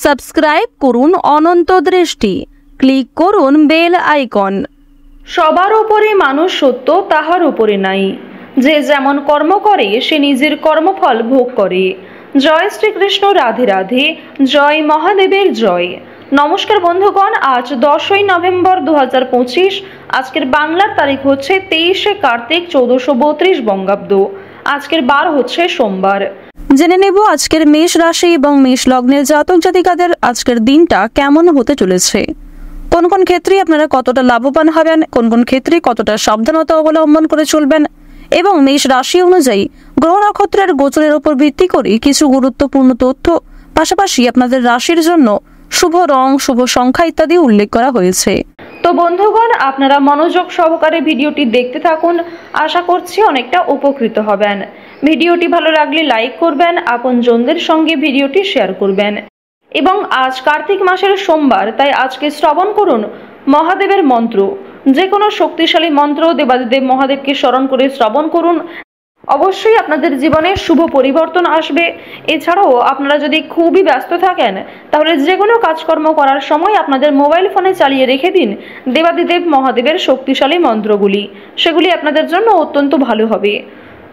Subscribe করুন অনন্ত দৃষ্টি, click করুন বেল আইকন। সবার উপরে মানুষ সত্য, তাহার উপরে নাই। যে যেমন কর্ম করে সে নিজের কর্মফল ভোগ করে। জয় শ্রীকৃষ্ণ, রাধে রাধে, জয় মহাদেবের জয়। নমস্কার বন্ধুগণ, আজ 10ই নভেম্বর 2025। আজকের বাংলার তারিখ হচ্ছে 23শে কার্তিক 1432 বঙ্গাব্দ। আজকের বার হচ্ছে সোমবার। জেনে নেব আজকের মেষ রাশি এবং মেষ লগ্নের জাতক জাতিকাদের আজকের দিনটা কেমন হতে চলেছে। কোন কোন ক্ষেত্রে আপনারা কতটা লাভবান হবেন, কোন কোন ক্ষেত্রে কতটা সাবধানতা অবলম্বন করে চলবেন এবং মেষ রাশি অনুযায়ী গ্রহ নক্ষত্রের গোচরের উপর ভিত্তি করে কিছু গুরুত্বপূর্ণ তথ্য, পাশাপাশি আপনাদের রাশির জন্য শুভ রং, শুভ সংখ্যা ইত্যাদি উল্লেখ করা হয়েছে। তো বন্ধুগণ, আপনারা মনোযোগ সহকারে ভিডিওটি দেখতে থাকুন। আশা করছি অনেকটা উপকৃত হবেন। ভিডিওটি ভালো লাগলে লাইক করবেন, আপনজনদের সঙ্গে ভিডিওটি শেয়ার করবেন। এবং আজ কার্তিক মাসের সোমবার, তাই আজকে শ্রবণ করুন মহাদেবের মন্ত্র। যে কোনো শক্তিশালী মন্ত্র দেবাদিদেব মহাদেবকে স্মরণ করে শ্রবণ করুন। অবশ্যই আপনাদের জীবনে শুভ পরিবর্তন আসবে। এছাড়াও আপনারা যদি খুবই ব্যস্ত থাকেন, তাহলে যে কোনো কাজকর্ম করার সময় আপনাদের মোবাইল ফোনে চালিয়ে রেখে দিন দেবাদিদেব মহাদেবের শক্তিশালী মন্ত্রগুলি। সেগুলি আপনাদের জন্য অত্যন্ত ভালো হবে।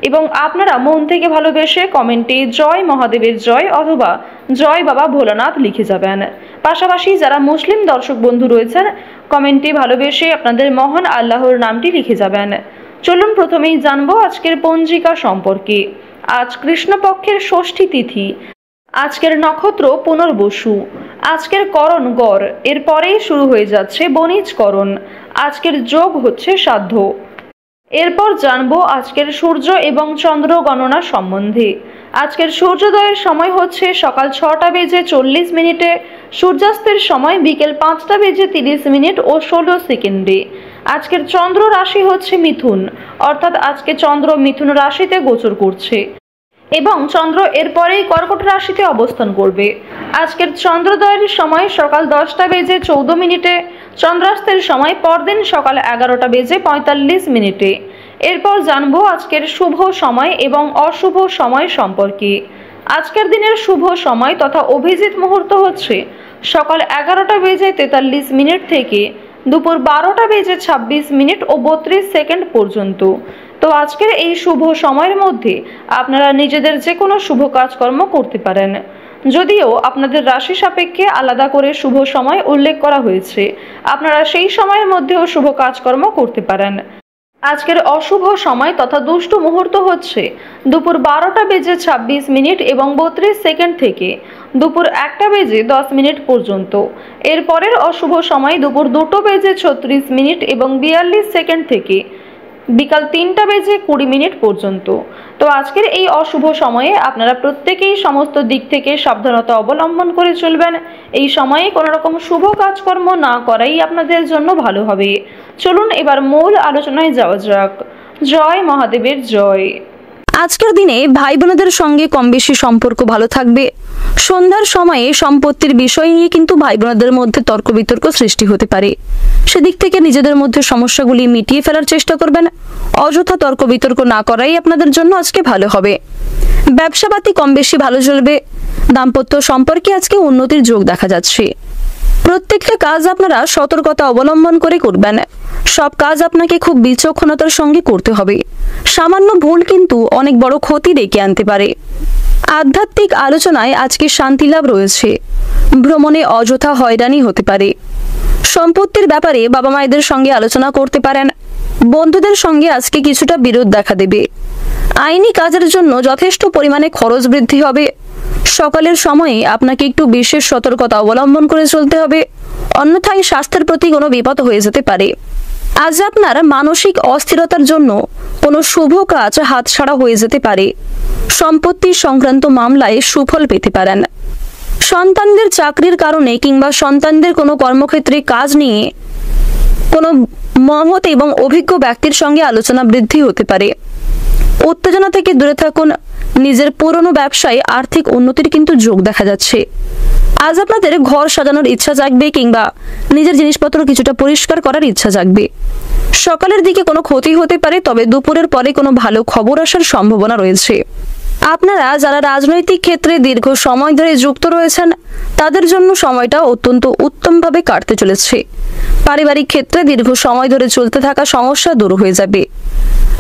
এবং আপনারা মন থেকে ভালোবেসে কমেন্টে জয় মহাদেবের জয় অথবা জয় বাবা ভোলানাথ লিখে যাবেন। পাশাপাশি যারা মুসলিম দর্শক বন্ধু রয়েছেন, কমেন্টে ভালোবেসে আপনাদের মহান আল্লাহর নামটি লিখে যাবেন। চলুন প্রথমেই জানবো আজকের পঞ্জিকা সম্পর্কে। আজ কৃষ্ণপক্ষের ষষ্ঠী তিথি। আজকের নক্ষত্র পুনর্বসু। আজকের করণ গড়, এরপরেই শুরু হয়ে যাচ্ছে বণিজ করণ। আজকের যোগ হচ্ছে সাধ্য। এরপর জানবো আজকের সূর্য এবং চন্দ্র গণনা সম্বন্ধে। আজকের সূর্যোদয়ের সময় হচ্ছে সকাল 6টা বেজে 40 মিনিটে, সূর্যাস্তের সময় বিকেল 5টা বেজে 30 মিনিট ও 16 সেকেন্ডে। আজকের চন্দ্র রাশি হচ্ছে মিথুন, অর্থাৎ আজকে চন্দ্র মিথুন রাশিতে গোচর করছে এবং চন্দ্র এরপরেই কর্কট রাশিতে অবস্থান করবে। আজকের চন্দ্রোদয়ের সময় সকাল 10টা বেজে 14 মিনিটে, চন্দ্রাস্তের সময় পরদিন সকাল 11টা বেজে 45 মিনিটে। এরপর জানবো আজকের শুভ সময় এবং অশুভ সময় সম্পর্কে। আজকের দিনের শুভ সময় তথা অভিজিৎ মুহূর্ত হচ্ছে সকাল 11টা বেজে 43 মিনিট থেকে দুপুর 12টা বেজে 26 মিনিট ও 32 সেকেন্ড পর্যন্ত। তো আজকের এই শুভ সময়ের মধ্যে আপনারা নিজেদের যে কোনো শুভ কাজকর্ম করতে পারেন। যদিও আপনাদের রাশি সাপেক্ষে আলাদা করে শুভ সময় উল্লেখ করা হয়েছে, আপনারা সেই সময়ের মধ্যেও শুভ কাজকর্ম করতে পারেন। আজকের অশুভ সময় তথা দুষ্ট মুহূর্ত হচ্ছে দুপুর 12টা বেজে 26 মিনিট এবং 32 সেকেন্ড থেকে দুপুর 1টা বেজে 10 মিনিট পর্যন্ত। এরপরের অশুভ সময় দুপুর 2টো বেজে 36 মিনিট এবং 42 সেকেন্ড থেকে বিকাল 3টা বেজে 20 মিনিট পর্যন্ত। তো আজকের এই অশুভ সময়ে আপনারা প্রত্যেকেই সমস্ত দিক থেকে সাবধানতা অবলম্বন করে চলবেন। এই সময়ে কোনো রকম শুভ কাজকর্ম না করাই আপনাদের জন্য ভালো হবে। চলুন এবার মূল আলোচনায় যাওয়া যাক। জয় মহাদেবের জয়। আজকের দিনে ভাই বোনদের সঙ্গে কম বেশি সম্পর্ক ভালো থাকবে। সন্ধ্যার সময়ে সম্পত্তির বিষয় নিয়ে কিন্তু ভাই বোনদের মধ্যে তর্ক বিতর্ক সৃষ্টি হতে পারে। সেদিক থেকে নিজেদের মধ্যে সমস্যাগুলি মিটিয়ে ফেলার চেষ্টা করবেন। অযথা তর্ক বিতর্ক না করাই আপনাদের জন্য আজকে ভালো হবে। ব্যবসাপাতি কম বেশি ভালো চলবে। দাম্পত্য সম্পর্কে আজকে উন্নতির যোগ দেখা যাচ্ছে। প্রত্যেকটা কাজ আপনারা সতর্কতা অবলম্বন করে করবেন। সব কাজ আপনাকে খুব বিচক্ষণতার সঙ্গে করতে হবে। সামান্য ভুল কিন্তু অনেক বড় ক্ষতি ডেকে আনতে পারে। আধ্যাত্মিক আলোচনায় আজকে শান্তি লাভ রয়েছে। ভ্রমণে অযথা হয়রানি হতে পারে। সম্পত্তির ব্যাপারে বাবা মায়েদের সঙ্গে আলোচনা করতে পারেন। বন্ধুদের সঙ্গে আজকে কিছুটা বিরোধ দেখা দেবে। আইনি কাজের জন্য যথেষ্ট পরিমাণে খরচ বৃদ্ধি হবে। সকালের সময়ে আপনাকে একটু বিশেষ সতর্কতা অবলম্বন করে চলতে হবে, অন্যথায় স্বাস্থ্যের প্রতি কোনো বিপদ হয়ে যেতে পারে। আজ আপনার মানসিক অস্থিরতার জন্য কোনো শুভ কাজ হাতছাড়া হয়ে যেতে পারে। সম্পত্তি সংক্রান্ত মামলায় সুফল পেতে পারেন। সন্তানদের চাকরির কারণে কিংবা সন্তানদের কোনো কর্মক্ষেত্রে কাজ নিয়ে কোনো মহৎ এবং অভিজ্ঞ ব্যক্তির সঙ্গে আলোচনা বৃদ্ধি হতে পারে। উত্তেজনা থেকে দূরে থাকুন। নিজের পুরনো ব্যবসায় আর্থিক উন্নতির কিন্তু যোগ দেখা যাচ্ছে। আজ আপনাদের ঘর সাজানোর ইচ্ছা জাগবে কিংবা নিজের জিনিসপত্র কিছুটা পরিষ্কার করার ইচ্ছা জাগবে। সকালের দিকে কোনো ক্ষতি হতে পারে, তবে দুপুরের পরে কোনো ভালো খবর আসার সম্ভাবনা রয়েছে। আপনারা যারা রাজনৈতিক ক্ষেত্রে দীর্ঘ সময় ধরে যুক্ত রয়েছেন তাদের জন্য সময়টা অত্যন্ত উত্তমভাবে কাটতে চলেছে। পারিবারিক ক্ষেত্রে দীর্ঘ সময় ধরে চলতে থাকা সমস্যা দূর হয়ে যাবে।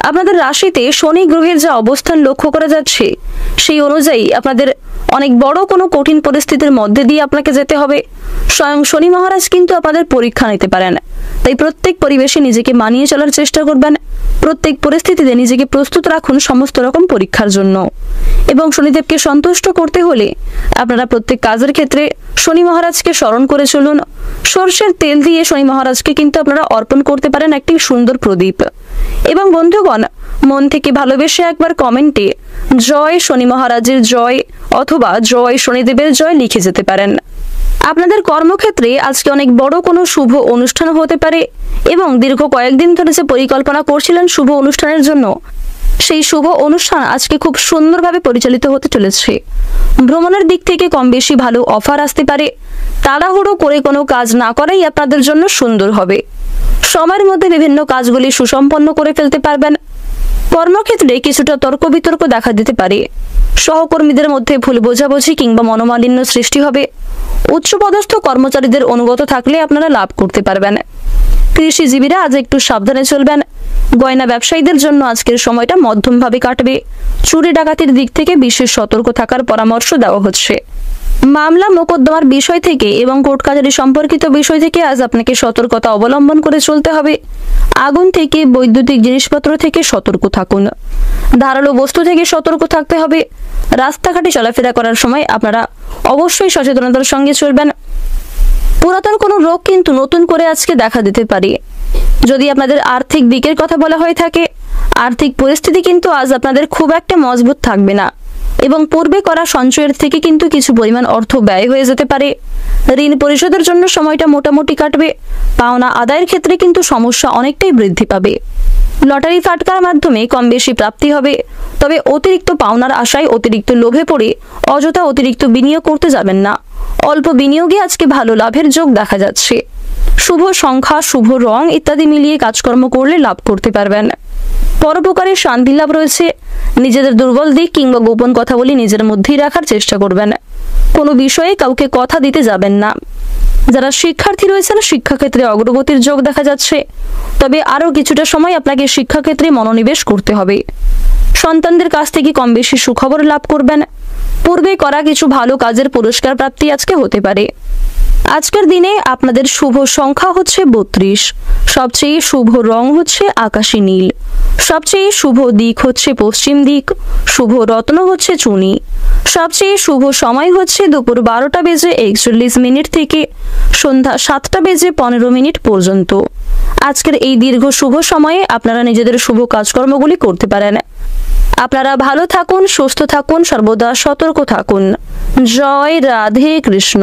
আপনাদের রাশিতে শনি গ্রহের যা অবস্থান লক্ষ্য করা যাচ্ছে সেই অনুযায়ী আপনাদের অনেক বড় কোনো কঠিন পরিস্থিতির মধ্যে দিয়ে আপনাকে যেতে হবে। স্বয়ং শনি মহারাজ কিন্তু আপনাদের পরীক্ষা নিতে পারেন, তাই প্রত্যেক পরিবেশে নিজেকে মানিয়ে চলার চেষ্টা করবেন। প্রত্যেক পরিস্থিতিতে নিজেকে প্রস্তুত রাখুন সমস্ত রকম পরীক্ষার জন্য। এবং শনিদেবকে সন্তুষ্ট করতে হলে আপনারা প্রত্যেক কাজের ক্ষেত্রে শনি মহারাজকে স্মরণ করে চলুন। সর্ষের তেল দিয়ে শনি মহারাজকে কিন্তু আপনারা অর্পণ করতে পারেন একটি সুন্দর প্রদীপ। এবং বন্ধুগণ, মন থেকে ভালোবেসে একবার কমেন্টে জয় শনি মহারাজের জয় অথবা জয় শনিদেবের জয় লিখে যেতে পারেন। আপনাদের কর্মক্ষেত্রে আজকে অনেক বড় কোনো শুভ অনুষ্ঠান হতে পারে এবং দীর্ঘ কয়েকদিন ধরে যে পরিকল্পনা করছিলেন শুভ অনুষ্ঠানের জন্য, সেই শুভ অনুষ্ঠান আজকে খুব সুন্দরভাবে পরিচালিত হতে চলেছে। ভ্রমণের দিক থেকে কম বেশি ভালো অফার আসতে পারে। তাড়াহুড়ো করে কোনো কাজ না করাই আপনাদের জন্য সুন্দর হবে। সময়ের মধ্যে বিভিন্ন কাজগুলি সুসম্পন্ন করে ফেলতে পারবেন। কর্মক্ষেত্রে কিছুটা তর্ক বিতর্ক দেখা দিতে পারে। সহকর্মীদের মধ্যে ভুল বোঝাবুঝি কিংবা মনোমালিন্য সৃষ্টি হবে। উচ্চপদস্থ কর্মচারীদের অনুগত থাকলে আপনারা লাভ করতে পারবেন। কৃষিজীবীরা আজ একটু সাবধানে চলবেন। গয়না ব্যবসায়ীদের জন্য আজকের সময়টা মধ্যমভাবে কাটবে। চুরি ডাকাতির দিক থেকে বিশেষ সতর্ক থাকার পরামর্শ দেওয়া হচ্ছে। মামলা মোকদ্দমার বিষয় থেকে এবং কোর্ট কাছারি সম্পর্কিত বিষয় থেকে আজ আপনাকে সতর্কতা অবলম্বন করে চলতে হবে। আগুন থেকে, বৈদ্যুতিক জিনিসপত্র থেকে সতর্ক থাকুন। ধারালো বস্তু থেকে সতর্ক থাকতে হবে। রাস্তাঘাটে চলাফেরা করার সময় আপনারা অবশ্যই সচেতনতার সঙ্গে চলবেন। পুরাতন কোনো রোগ কিন্তু নতুন করে আজকে দেখা দিতে পারে। যদি আপনাদের আর্থিক দিকের কথা বলা হয়ে থাকে, আর্থিক পরিস্থিতি কিন্তু আজ আপনাদের খুব একটা মজবুত থাকবে না এবং পূর্বে করা সঞ্চয়ের থেকে কিন্তু কিছু পরিমাণ অর্থ ব্যয় হয়ে যেতে পারে। ঋণ পরিশোধের জন্য সময়টা মোটামুটি কাটবে। পাওনা আদায়ের ক্ষেত্রে কিন্তু সমস্যা অনেকটাই বৃদ্ধি পাবে। লটারি ফাটকার মাধ্যমে কম বেশি প্রাপ্তি হবে, তবে অতিরিক্ত পাওনার আশায় অতিরিক্ত লোভে পড়ে অযথা অতিরিক্ত বিনিয়োগ করতে যাবেন না। অল্প বিনিয়োগে আজকে ভালো লাভের যোগ দেখা যাচ্ছে। শুভ সংখ্যা, শুভ রং ইত্যাদি মিলিয়ে কাজকর্ম করলে লাভ করতে পারবেন। পরোপকারের শান্তি লাভ রয়েছে। নিজেদের দুর্বল দিক কিংবা গোপন কথা বলে নিজের মধ্যেই রাখার চেষ্টা করবেন। কোনো বিষয়ে কাউকে কথা দিতে যাবেন না। যারা শিক্ষার্থী রয়েছেন শিক্ষাক্ষেত্রে অগ্রগতির যোগ দেখা যাচ্ছে, তবে আরও কিছুটা সময় আপনাকে শিক্ষাক্ষেত্রে মনোনিবেশ করতে হবে। সন্তানদের কাছ থেকে কম বেশি সুখবর লাভ করবেন। পূর্বে করা কিছু ভালো কাজের পুরস্কার প্রাপ্তি আজকে হতে পারে। আজকের দিনে আপনাদের শুভ সংখ্যা হচ্ছে 32। সবচেয়ে শুভ রং হচ্ছে আকাশী নীল। সবচেয়ে শুভ দিক হচ্ছে পশ্চিম দিক। শুভ রত্ন হচ্ছে চুনি। সবচেয়ে শুভ সময় হচ্ছে দুপুর 12:41 থেকে সন্ধ্যা 7:15 পর্যন্ত। আজকের এই দীর্ঘ শুভ সময়ে আপনারা নিজেদের শুভ কাজকর্মগুলি করতে পারেন। আপনারা ভালো থাকুন, সুস্থ থাকুন, সর্বদা সতর্ক থাকুন। জয় রাধে কৃষ্ণ।